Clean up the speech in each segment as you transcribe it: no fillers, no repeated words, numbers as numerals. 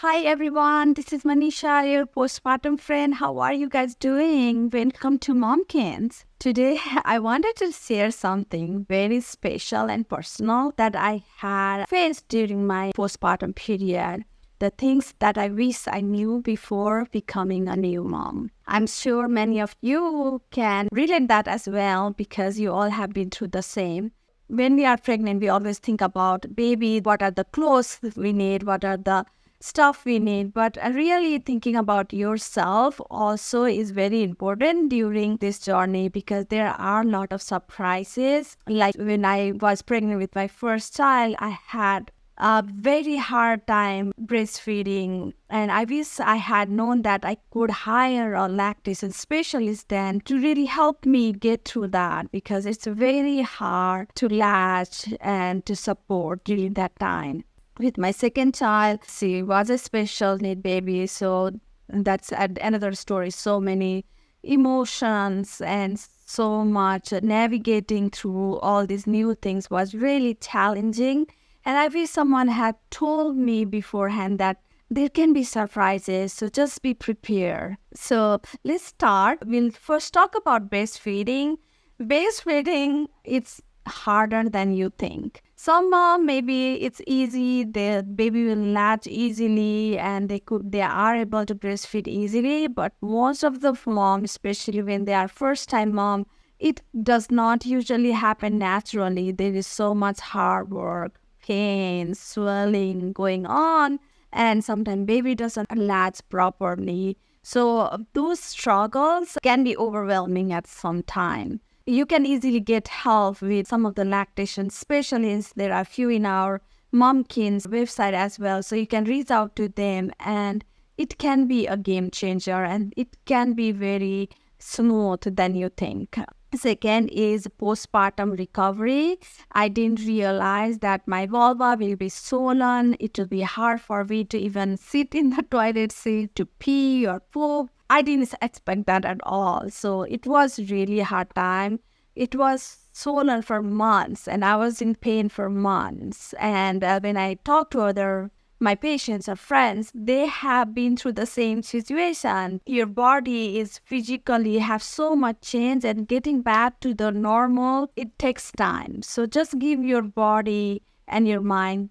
Hi everyone, this is Manisha, your postpartum friend. How are you guys doing? Welcome to Momkins. Today I wanted to share something very special and personal that I had faced during my postpartum period. The things that I wish I knew before becoming a new mom. I'm sure many of you can relate that as well because you all have been through the same. When we are pregnant, we always think about baby, what are the clothes we need, what are the stuff we need, but really thinking about yourself also is very important during this journey because there are a lot of surprises. Like when I was pregnant with my first child, I had a very hard time breastfeeding, and I wish I had known that I could hire a lactation specialist then to really help me get through that, because it's very hard to latch and to support during that time. With my second child, she was a special need baby, so that's another story. So many emotions and so much navigating through all these new things was really challenging. And I wish someone had told me beforehand that there can be surprises, so just be prepared. So let's start. We'll first talk about breastfeeding. Breastfeeding, it's harder than you think. Some mom, maybe it's easy, the baby will latch easily and they are able to breastfeed easily, but most of the moms, especially when they are first time mom, it does not usually happen naturally. There is so much hard work, pain, swelling going on, and sometimes baby doesn't latch properly. So those struggles can be overwhelming at some time. You can easily get help with some of the lactation specialists. There are a few in our Momkins website as well. So you can reach out to them, and it can be a game changer, and it can be very smooth than you think. Second is postpartum recovery. I didn't realize that my vulva will be swollen. It will be hard for me to even sit in the toilet seat to pee or poop. I didn't expect that at all. So it was really a hard time. It was swollen for months and I was in pain for months. And when I talked to my patients or friends, they have been through the same situation. Your body is physically have so much change, and getting back to the normal, it takes time. So just give your body and your mind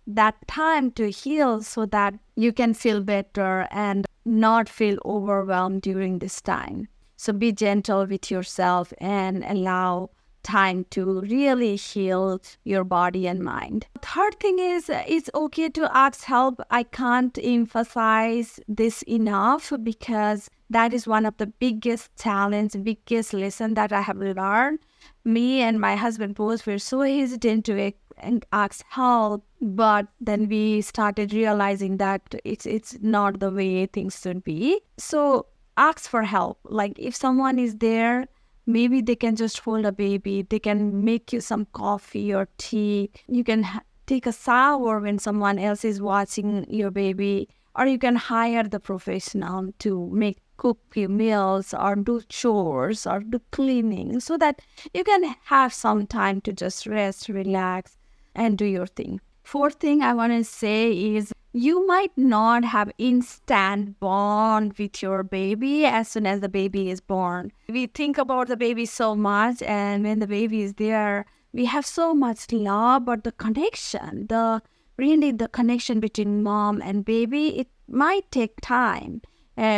that time to heal so that you can feel better and not feel overwhelmed during this time. So be gentle with yourself and allow time to really heal your body and mind. Third thing is, it's okay to ask help. I can't emphasize this enough because that is one of the biggest challenge, biggest lesson that I have learned. Me and my husband both were so hesitant to ask help, but then we started realizing that it's not the way things should be. So ask for help. Like if someone is there, maybe they can just hold a baby. They can make you some coffee or tea. You can take a shower when someone else is watching your baby, or you can hire the professional to cook your meals or do chores or do cleaning so that you can have some time to just rest, relax, and do your thing. Fourth thing I want to say is you might not have instant bond with your baby as soon as the baby is born. We think about the baby so much, and when the baby is there, we have so much love, but the connection, the connection between mom and baby, it might take time.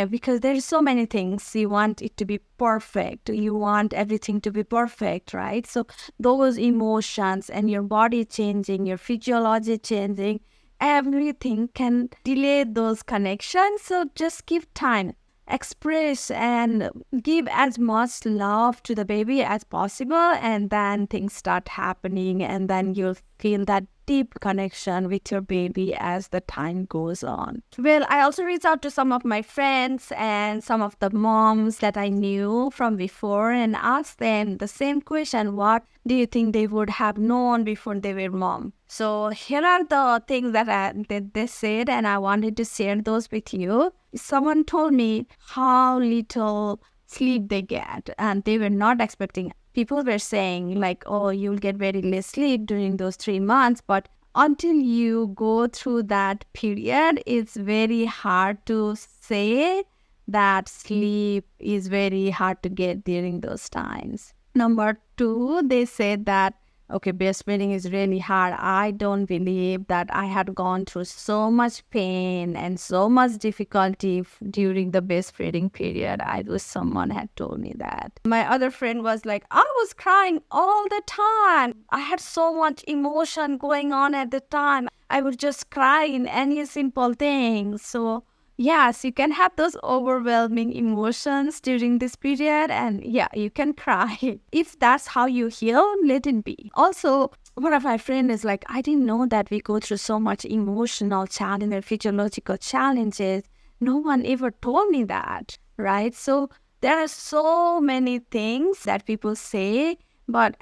Because there's so many things. You want it to be perfect. You want everything to be perfect, right? So those emotions and your body changing, your physiology changing, everything can delay those connections. So just give time. Express and give as much love to the baby as possible, and then things start happening, and then you'll feel that deep connection with your baby as the time goes on. Well, I also reached out to some of my friends and some of the moms that I knew from before and asked them the same question: what do you think they would have known before they were mom? So here are the things that they said, and I wanted to share those with you. Someone told me how little sleep they get, and they were not expecting. People were saying like, oh, you'll get very less sleep during those 3 months, but until you go through that period, it's very hard to say that sleep is very hard to get during those times. Number two, they said that, okay, breastfeeding is really hard. I don't believe that I had gone through so much pain and so much difficulty during the breastfeeding period. I wish someone had told me that. My other friend was like, I was crying all the time. I had so much emotion going on at the time. I would just cry in any simple thing. So yes, you can have those overwhelming emotions during this period, and yeah, you can cry. If that's how you heal, let it be. Also, one of my friends is like, I didn't know that we go through so much emotional challenge and physiological challenges. No one ever told me that, right? So there are so many things that people say,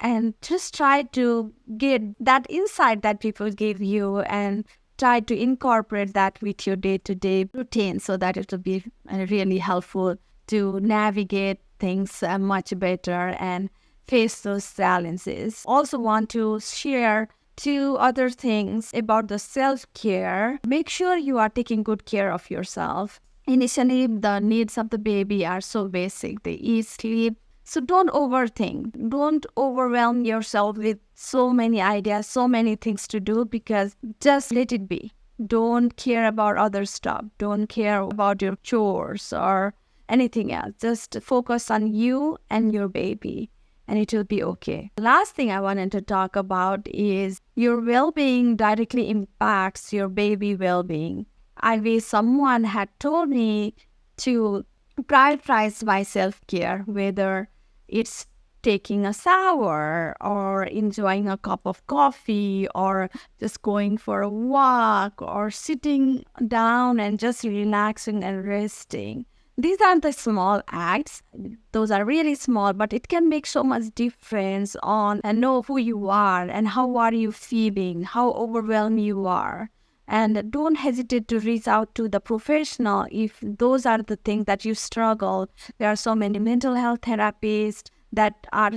and just try to get that insight that people give you and try to incorporate that with your day-to-day routine so that it will be really helpful to navigate things much better and face those challenges. Also want to share two other things about the self-care. Make sure you are taking good care of yourself. Initially, the needs of the baby are so basic. They eat, sleep. So don't overthink. Don't overwhelm yourself with so many ideas, so many things to do, because just let it be. Don't care about other stuff. Don't care about your chores or anything else. Just focus on you and your baby, and it will be okay. The last thing I wanted to talk about is your well-being directly impacts your baby well-being. I wish someone had told me to prioritize my self-care, whether it's taking a shower or enjoying a cup of coffee or just going for a walk or sitting down and just relaxing and resting. These are the small acts. Those are really small, but it can make so much difference on and know who you are and how are you feeling, how overwhelmed you are. And don't hesitate to reach out to the professional if those are the things that you struggle. There are so many mental health therapists that are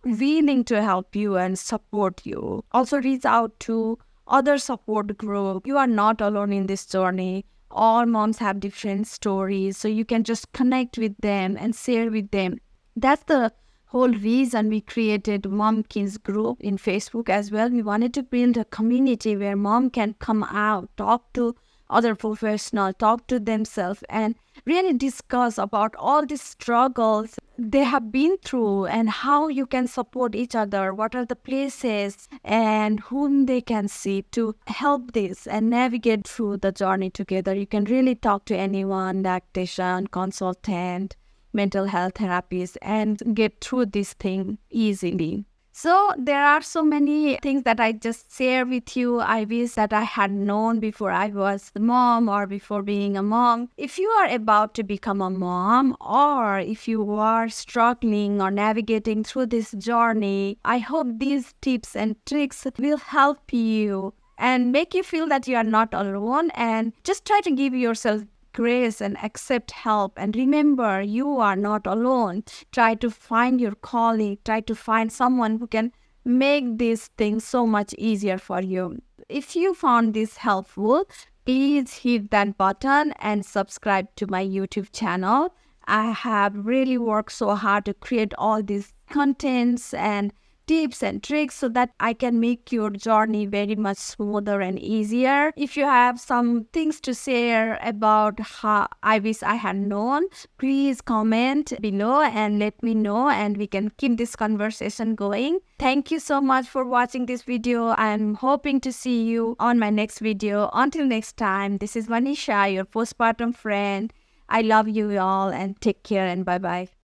willing to help you and support you. Also reach out to other support group. You are not alone in this journey. All moms have different stories, so you can just connect with them and share with them. That's the whole reason we created Momkins group in Facebook as well. We wanted to build a community where mom can come out, talk to other professionals, talk to themselves, and really discuss about all the struggles they have been through and how you can support each other, what are the places and whom they can see to help this and navigate through the journey together. You can really talk to anyone, lactation consultant, mental health therapist, and get through this thing easily. So there are so many things that I just share with you. I wish that I had known before I was a mom or before being a mom. If you are about to become a mom, or if you are struggling or navigating through this journey, I hope these tips and tricks will help you and make you feel that you are not alone, and just try to give yourself grace and accept help. And remember, you are not alone. Try to find your colleague. Try to find someone who can make these things so much easier for you. If you found this helpful, please hit that button and subscribe to my YouTube channel. I have really worked so hard to create all these contents and tips and tricks so that I can make your journey very much smoother and easier. If you have some things to share about how I wish I had known, please comment below and let me know, and we can keep this conversation going. Thank you so much for watching this video. I'm hoping to see you on my next video. Until next time, this is Manisha, your postpartum friend. I love you all, and take care, and bye-bye.